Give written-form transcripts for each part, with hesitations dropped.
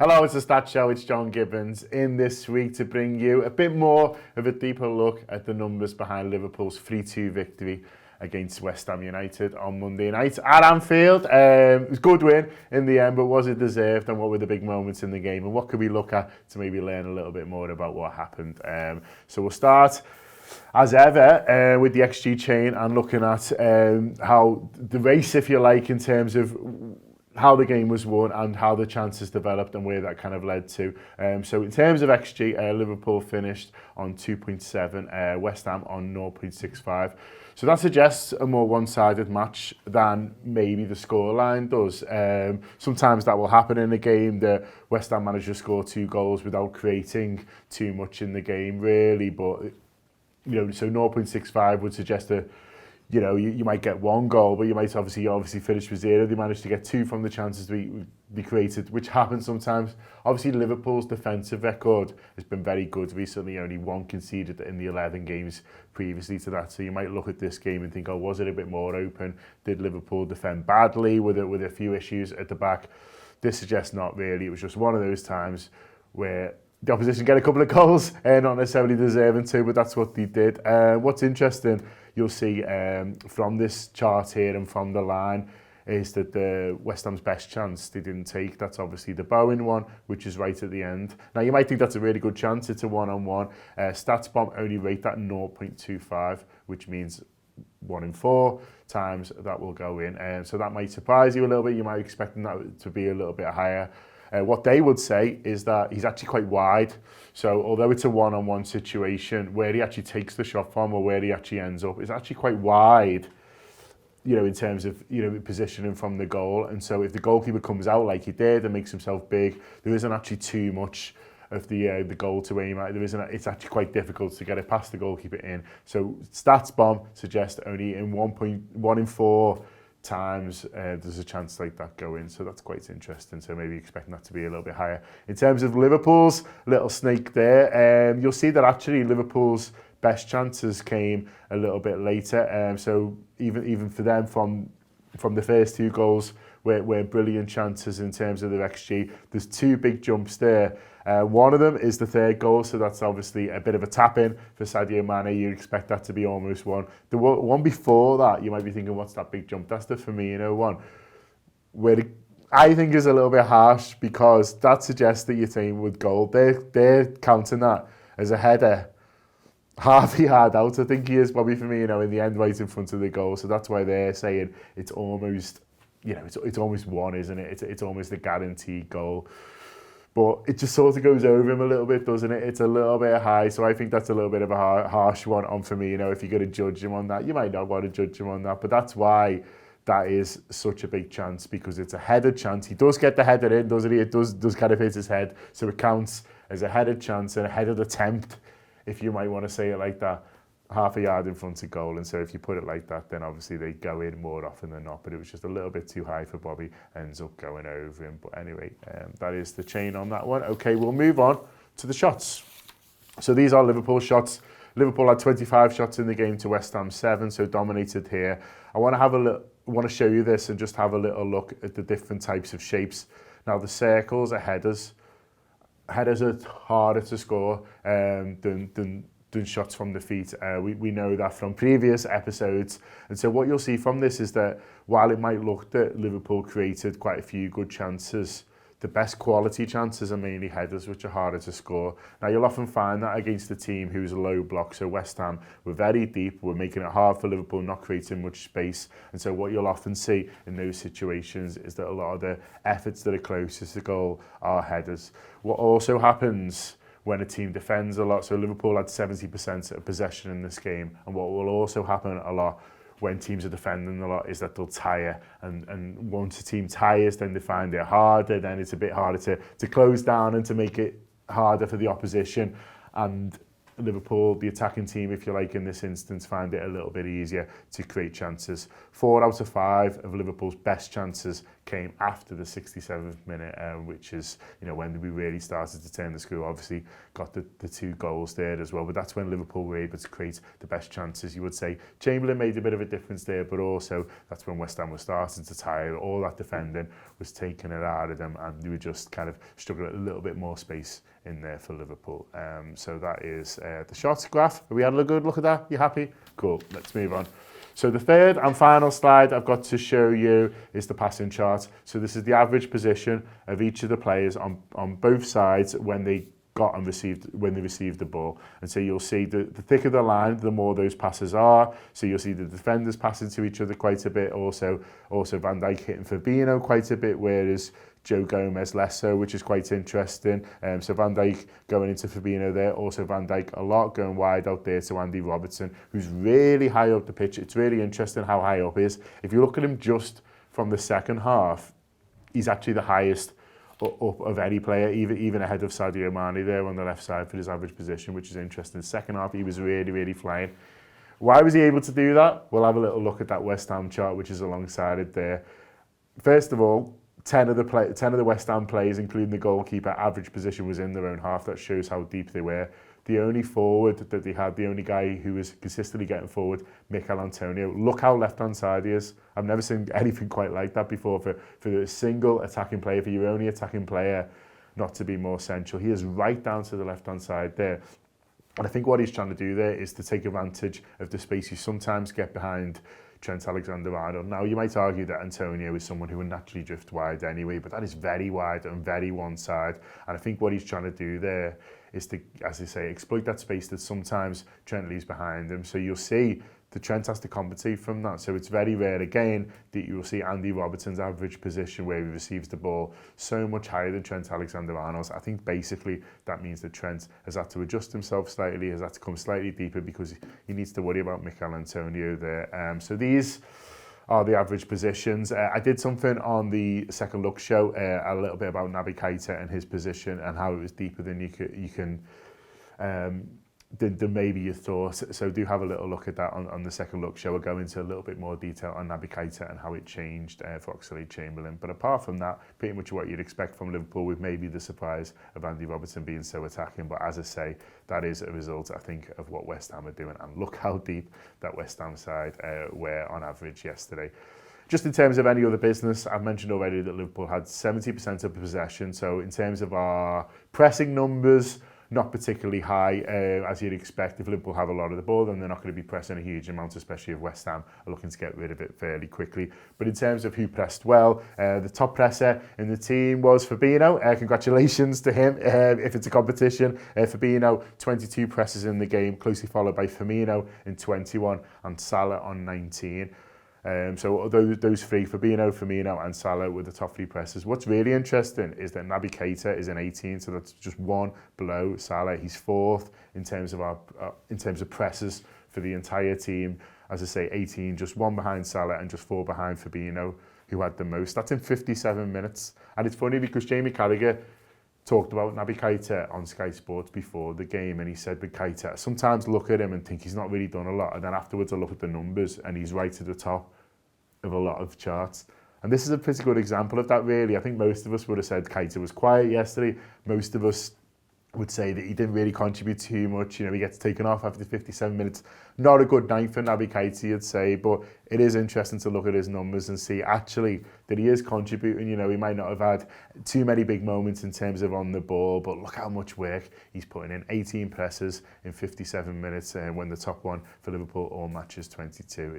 Hello, it's the Stats Show. It's John Gibbons in this week to bring you a bit more of a deeper look at the numbers behind Liverpool's 3-2 victory against West Ham United on Monday night at Anfield. It was a good win in the end, but was it deserved? And what were the big moments in the game? And what could we look at to maybe learn a little bit more about what happened? So we'll start, as ever, with the XG chain and looking at how the race, if you like, in terms of how the game was won and how the chances developed and where that kind of led to. So in terms of XG, Liverpool finished on 2.7, West Ham on 0.65. So that suggests a more one-sided match than maybe the scoreline does. Sometimes that will happen in a game. The West Ham managed to score 2 goals without creating too much in the game, really. But, so 0.65 would suggest that you might get 1 goal, but you might obviously finish with 0. They managed to get 2 from the chances we created, which happens sometimes. Obviously, Liverpool's defensive record has been very good recently. Only 1 conceded in the 11 games previously to that. So you might look at this game and think, oh, was it a bit more open? Did Liverpool defend badly with a few issues at the back? This suggests not really. It was just one of those times where the opposition get a couple of goals, not necessarily deserving to, but that's what they did. What's interesting, you'll see from this chart here and from the line, is that the West Ham's best chance they didn't take. That's obviously the Bowen one, which is right at the end. Now, you might think that's a really good chance. It's a one-on-one. StatsBomb only rate that 0.25, which means 1 in 4 times that will go in. So that might surprise you a little bit. You might be expecting that to be a little bit higher. What they would say is that he's actually quite wide. So although it's a one-on-one situation, where he actually takes the shot from or where he actually ends up is actually quite wide, in terms of, positioning from the goal. And so if the goalkeeper comes out like he did and makes himself big, there isn't actually too much of the goal to aim at. It's actually quite difficult to get it past the goalkeeper in. So StatsBomb suggests only in 1 in 4 times there's a chance like that go in, so that's quite interesting. So maybe expecting that to be a little bit higher. In terms of Liverpool's little snake there, you'll see that actually Liverpool's best chances came a little bit later. So even for them from the first 2 goals were brilliant chances in terms of their XG. There's 2 big jumps there. One of them is the 3rd goal, so that's obviously a bit of a tap-in for Sadio Mane. You'd expect that to be almost 1. The one before that, you might be thinking, what's that big jump? That's the Firmino one, where I think is a little bit harsh, because that suggests that your team would goal. They're counting that as a header half a yard out. I think he is probably Firmino in the end right in front of the goal, so that's why they're saying it's almost, it's almost 1, isn't it? It's almost a guaranteed goal. But it just sort of goes over him a little bit, doesn't it? It's a little bit high, so I think that's a little bit of a harsh one on Firmino. If you're going to judge him on that, you might not want to judge him on that, but that's why that is such a big chance, because it's a headed chance. He does get the header in, doesn't he? It does kind of hit his head, so it counts as a headed chance and a headed attempt, if you might want to say it like that, half a yard in front of goal. And so if you put it like that, then obviously they go in more often than not, but it was just a little bit too high for Bobby, ends up going over him. But anyway, that is the chain on that one. Okay, we'll move on to the shots. So these are Liverpool shots. Liverpool had 25 shots in the game to West Ham 7, so dominated here. I want to show you this and just have a little look at the different types of shapes. Now, the circles are headers. Headers are harder to score than shots from the feet. We know that from previous episodes. And so what you'll see from this is that while it might look that Liverpool created quite a few good chances, the best quality chances are mainly headers, which are harder to score. Now, you'll often find that against a team who's a low block. So West Ham were very deep, were making it hard for Liverpool, not creating much space. And so what you'll often see in those situations is that a lot of the efforts that are closest to goal are headers. What also happens when a team defends a lot, so Liverpool had 70% of possession in this game, and what will also happen a lot when teams are defending a lot is that they'll tire, and once a team tires, then they find it harder, then it's a bit harder to close down and to make it harder for the opposition. And Liverpool, the attacking team, if you like, in this instance, find it a little bit easier to create chances. 4 out of 5 of Liverpool's best chances came after the 67th minute, which is, when we really started to turn the screw. Obviously got the 2 goals there as well, but that's when Liverpool were able to create the best chances, you would say. Chamberlain made a bit of a difference there, but also that's when West Ham was starting to tire. All that defending was taking it out of them, and they were just kind of struggling a little bit more space in there for Liverpool. So that is the shots graph. Have we had a good look at that? You happy? Cool, let's move on. So the third and final slide I've got to show you is the passing chart. So this is the average position of each of the players on both sides when they received the ball. And so you'll see the thicker the line, the more those passes are. So you'll see the defenders passing to each other quite a bit. Also Van Dijk hitting Fabinho quite a bit, whereas Joe Gomez less so, which is quite interesting. So Van Dijk going into Fabinho there. Also Van Dijk a lot going wide out there to Andy Robertson, who's really high up the pitch. It's really interesting how high up he is. If you look at him just from the second half, he's actually the highest up of any player, even ahead of Sadio Mane there on the left side for his average position, which is interesting. The second half, he was really, really flying. Why was he able to do that? We'll have a little look at that West Ham chart, which is alongside it there. First of all, 10 of the West Ham players, including the goalkeeper, average position was in their own half. That shows how deep they were. The only forward that they had, the only guy who was consistently getting forward, Mikel Antonio. Look how left-hand side he is. I've never seen anything quite like that before for a single attacking player, for your only attacking player not to be more central. He is right down to the left-hand side there. And I think what he's trying to do there is to take advantage of the space you sometimes get behind Trent Alexander-Arnold. Now, you might argue that Antonio is someone who would naturally drift wide anyway, but that is very wide and very one side. And I think what he's trying to do there is to, as I say, exploit that space that sometimes Trent leaves behind him. So you'll see the Trent has to compensate from that. So it's very rare, again, that you'll see Andy Robertson's average position where he receives the ball so much higher than Trent Alexander-Arnold's. I think basically that means that Trent has had to adjust himself slightly, has had to come slightly deeper because he needs to worry about Mikel Antonio there. So these are the average positions. I did something on the Second Look show, a little bit about Naby Keita and his position and how it was deeper than you can than maybe you thought. So do have a little look at that on the Second Look show. We'll go into a little bit more detail on Naby Keita and how it changed for Oxlade-Chamberlain. But apart from that, pretty much what you'd expect from Liverpool, with maybe the surprise of Andy Robertson being so attacking. But as I say, that is a result, I think, of what West Ham are doing. And look how deep that West Ham side were on average yesterday. Just in terms of any other business, I've mentioned already that Liverpool had 70% of possession. So in terms of our pressing numbers, not particularly high, as you'd expect. If Liverpool have a lot of the ball, then they're not going to be pressing a huge amount, especially if West Ham are looking to get rid of it fairly quickly. But in terms of who pressed well, the top presser in the team was Fabinho. Congratulations to him, if it's a competition. Fabinho, 22 presses in the game, closely followed by Firmino in 21 and Salah on 19. So those three, Fabinho, Firmino and Salah, were the top 3 pressers. What's really interesting is that Naby Keita is in 18, so that's just one below Salah. He's 4th in terms of presses for the entire team. As I say, 18, just 1 behind Salah and just 4 behind Fabinho, who had the most. That's in 57 minutes. And it's funny because Jamie Carragher talked about Naby Keita on Sky Sports before the game, and he said with Keita, sometimes look at him and think he's not really done a lot, and then afterwards I look at the numbers and he's right at the top of a lot of charts. And this is a pretty good example of that, really. I think most of us would have said Keita was quiet yesterday. Most of us would say that he didn't really contribute too much. He gets taken off after 57 minutes. Not a good night for Naby Keita, you'd say, but it is interesting to look at his numbers and see actually that he is contributing. He might not have had too many big moments in terms of on the ball, but look how much work he's putting in. 18 presses in 57 minutes, when the top one for Liverpool all matches 22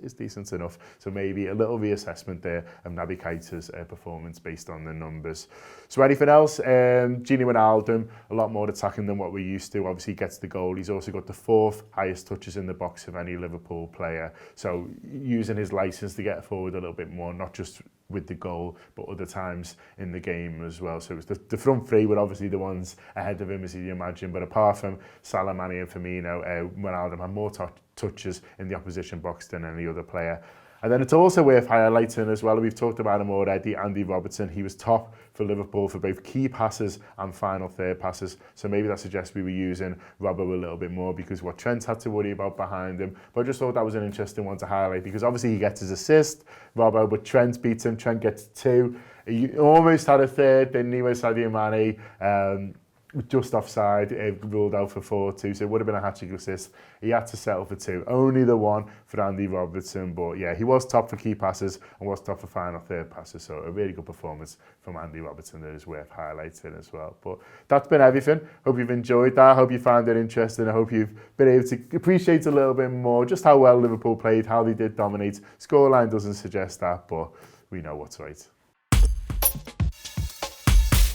is decent enough. So maybe a little reassessment there of Naby Keita's performance based on the numbers. So anything else? Gini Wijnaldum, a lot more attacking than what we're used to. Obviously gets the goal. He's also got the 4th highest touches in the box of any Liverpool player. So using his license to get forward a little bit more, not just with the goal, but other times in the game as well. So it was the front 3 were obviously the ones ahead of him, as you imagine. But apart from Salah, Mane and Firmino, Wijnaldum had more touches in the opposition box than any other player. And then it's also worth highlighting as well, we've talked about him already, Andy Robertson. He was top for Liverpool for both key passes and final third passes. So maybe that suggests we were using Robbo a little bit more because what Trent had to worry about behind him. But I just thought that was an interesting one to highlight because obviously he gets his assist, Robbo, but Trent beats him. Trent gets 2. He almost had a third, didn't he, with Sadio Mane? Just offside, ruled out for 4-2, so it would have been a hat-trick assist. He had to settle for 2, only the 1 for Andy Robertson, but yeah, he was top for key passes and was top for final third passes, so a really good performance from Andy Robertson that is worth highlighting as well. But that's been everything. Hope you've enjoyed that, hope you found it interesting, I hope you've been able to appreciate a little bit more just how well Liverpool played, how they did dominate. Scoreline doesn't suggest that, but we know what's right.